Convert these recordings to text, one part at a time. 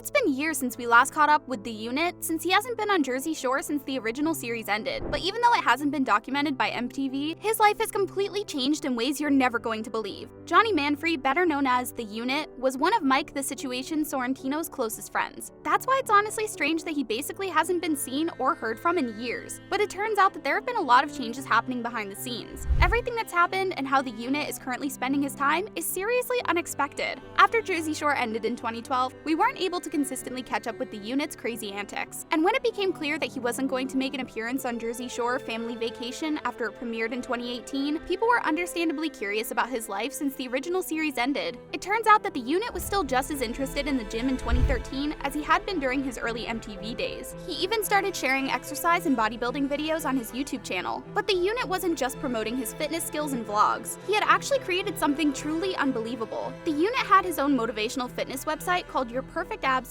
It's been years since we last caught up with the unit, since he hasn't been on Jersey Shore since the original series ended. But even though it hasn't been documented by MTV, his life has completely changed in ways you're never going to believe. Johnny Manfrey, better known as the Unit, was one of Mike the Situation Sorrentino's closest friends. That's why it's honestly strange that he basically hasn't been seen or heard from in years. But it turns out that there have been a lot of changes happening behind the scenes. Everything that's happened and how the Unit is currently spending his time is seriously unexpected. After Jersey Shore ended in 2012, we weren't able to consistently catch up with the Unit's crazy antics. And when it became clear that he wasn't going to make an appearance on Jersey Shore Family Vacation after it premiered in 2018, people were understandably curious about his life since the original series ended. It turns out that the Unit was still just as interested in the gym in 2013 as he had been during his early MTV days. He even started sharing exercise and bodybuilding videos on his YouTube channel. But the Unit wasn't just promoting his fitness skills and vlogs. He had actually created something truly unbelievable. The Unit had his own motivational fitness website called YourPerfectAbs.com.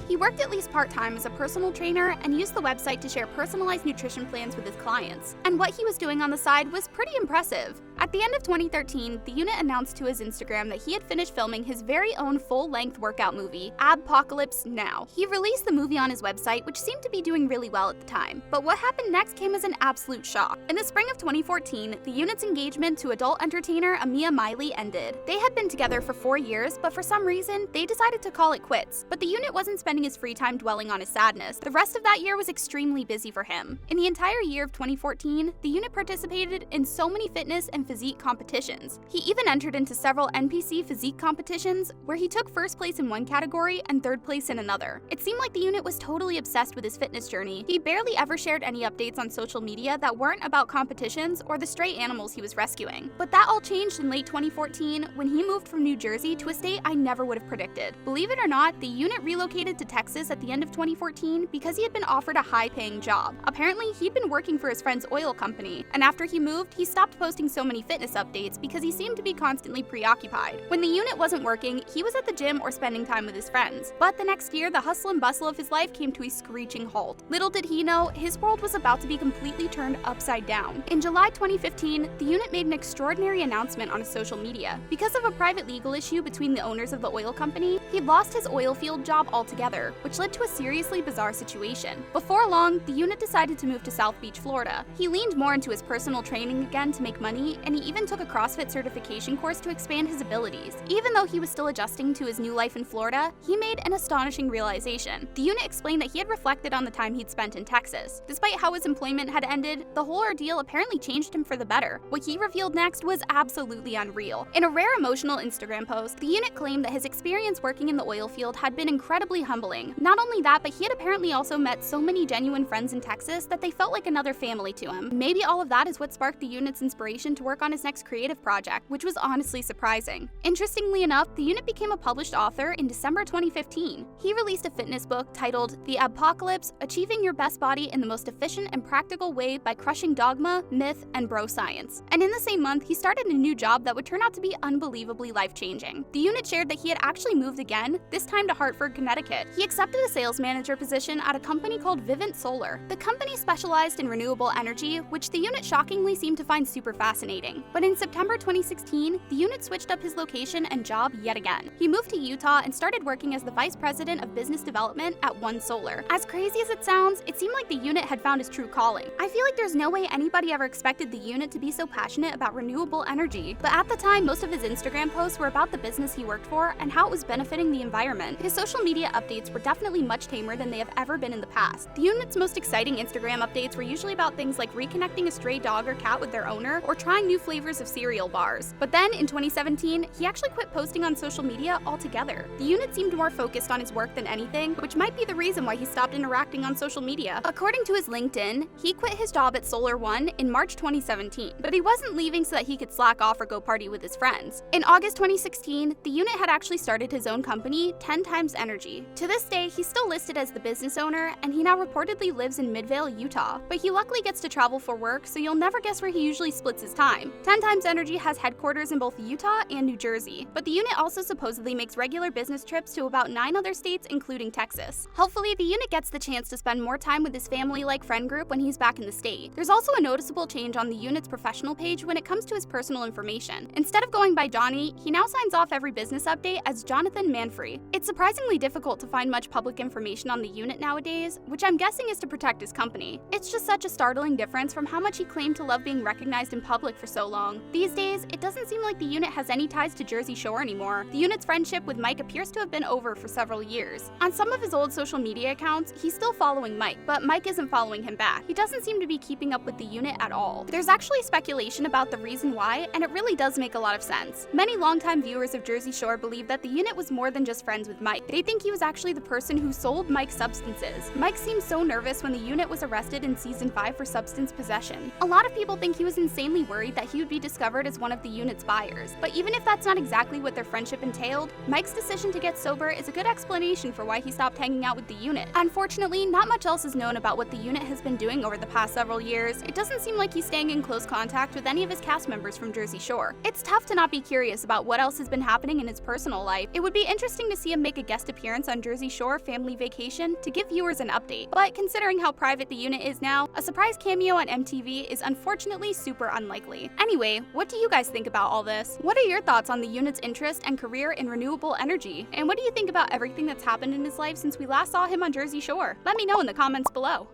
He worked at least part-time as a personal trainer and used the website to share personalized nutrition plans with his clients. And what he was doing on the side was pretty impressive. At the end of 2013, the Unit announced to his Instagram that he had finished filming his very own full-length workout movie, Abpocalypse Now. He released the movie on his website, which seemed to be doing really well at the time. But what happened next came as an absolute shock. In the spring of 2014, the Unit's engagement to adult entertainer Amia Miley ended. They had been together for 4 years, but for some reason, they decided to call it quits. But the Unit wasn't spending his free time dwelling on his sadness. The rest of that year was extremely busy for him. In the entire year of 2014, the Unit participated in so many fitness and physique competitions. He even entered into several NPC physique competitions where he took first place in one category and third place in another. It seemed like the Unit was totally obsessed with his fitness journey. He barely ever shared any updates on social media that weren't about competitions or the stray animals he was rescuing. But that all changed in late 2014 when he moved from New Jersey to a state I never would have predicted. Believe it or not, the Unit relocated to Texas at the end of 2014 because he had been offered a high-paying job. Apparently, he'd been working for his friend's oil company, and after he moved, he stopped posting so many fitness updates because he seemed to be constantly preoccupied. When the Unit wasn't working, he was at the gym or spending time with his friends. But the next year, the hustle and bustle of his life came to a screeching halt. Little did he know, his world was about to be completely turned upside down. In July 2015, the Unit made an extraordinary announcement on his social media. Because of a private legal issue between the owners of the oil company, he lost his oil field job altogether, which led to a seriously bizarre situation. Before long, the Unit decided to move to South Beach, Florida. He leaned more into his personal training again to make money, and he even took a CrossFit certification course to expand his abilities. Even though he was still adjusting to his new life in Florida, he made an astonishing realization. The Unit explained that he had reflected on the time he'd spent in Texas. Despite how his employment had ended, the whole ordeal apparently changed him for the better. What he revealed next was absolutely unreal. In a rare emotional Instagram post, the Unit claimed that his experience working in the oil field had been incredibly humbling. Not only that, but he had apparently also met so many genuine friends in Texas that they felt like another family to him. Maybe all of that is what sparked the Unit's inspiration to work on his next creative project, which was honestly surprising. Interestingly enough, the Unit became a published author in December 2015. He released a fitness book titled The Abpocalypse: Achieving Your Best Body in the Most Efficient and Practical Way by Crushing Dogma, Myth, and Bro Science. And in the same month, he started a new job that would turn out to be unbelievably life-changing. The Unit shared that he had actually moved again, this time to Hartford, Connecticut. He accepted a sales manager position at a company called Vivint Solar. The company specialized in renewable energy, which the Unit shockingly seemed to find super fascinating. But in September 2016, the Unit switched up his location and job yet again. He moved to Utah and started working as the vice president of business development at One Solar. As crazy as it sounds, it seemed like the Unit had found his true calling. I feel like there's no way anybody ever expected the Unit to be so passionate about renewable energy. But at the time, most of his Instagram posts were about the business he worked for and how it was benefiting the environment. His social media updates were definitely much tamer than they have ever been in the past. The Unit's most exciting Instagram updates were usually about things like reconnecting a stray dog or cat with their owner or trying new flavors of cereal bars. But then in 2017, he actually quit posting on social media altogether. The Unit seemed more focused on his work than anything, which might be the reason why he stopped interacting on social media. According to his LinkedIn, he quit his job at Solar One in March 2017, but he wasn't leaving so that he could slack off or go party with his friends. In August 2016, the Unit had actually started his own company, 10 Times Energy. To this day, he's still listed as the business owner, and he now reportedly lives in Midvale, Utah. But he luckily gets to travel for work, so you'll never guess where he usually splits his time. 10 Times Energy has headquarters in both Utah and New Jersey, but the Unit also supposedly makes regular business trips to about 9 other states, including Texas. Hopefully, the Unit gets the chance to spend more time with his family-like friend group when he's back in the state. There's also a noticeable change on the Unit's professional page when it comes to his personal information. Instead of going by Johnny, he now signs off every business update as Jonathan Manfrey. It's surprising surprisingly difficult to find much public information on the unit nowadays, which I'm guessing is to protect his company. It's just such a startling difference from how much he claimed to love being recognized in public for so long. These days, it doesn't seem like the unit has any ties to Jersey Shore anymore. The unit's friendship with Mike appears to have been over for several years. On some of his old social media accounts, he's still following Mike, but Mike isn't following him back. He doesn't seem to be keeping up with the unit at all. There's actually speculation about the reason why, and it really does make a lot of sense. Many longtime viewers of Jersey Shore believe that the unit was more than just friends with Mike. They think he was actually the person who sold Mike substances. Mike seemed so nervous when the unit was arrested in season 5 for substance possession. A lot of people think he was insanely worried that he would be discovered as one of the unit's buyers. But even if that's not exactly what their friendship entailed, Mike's decision to get sober is a good explanation for why he stopped hanging out with the unit. Unfortunately, not much else is known about what the unit has been doing over the past several years. It doesn't seem like he's staying in close contact with any of his cast members from Jersey Shore. It's tough to not be curious about what else has been happening in his personal life. It would be interesting to see him make a guest appearance on Jersey Shore Family Vacation to give viewers an update. But considering how private the unit is now, a surprise cameo on MTV is unfortunately super unlikely. Anyway, what do you guys think about all this? What are your thoughts on the unit's interest and career in renewable energy? And what do you think about everything that's happened in his life since we last saw him on Jersey Shore? Let me know in the comments below.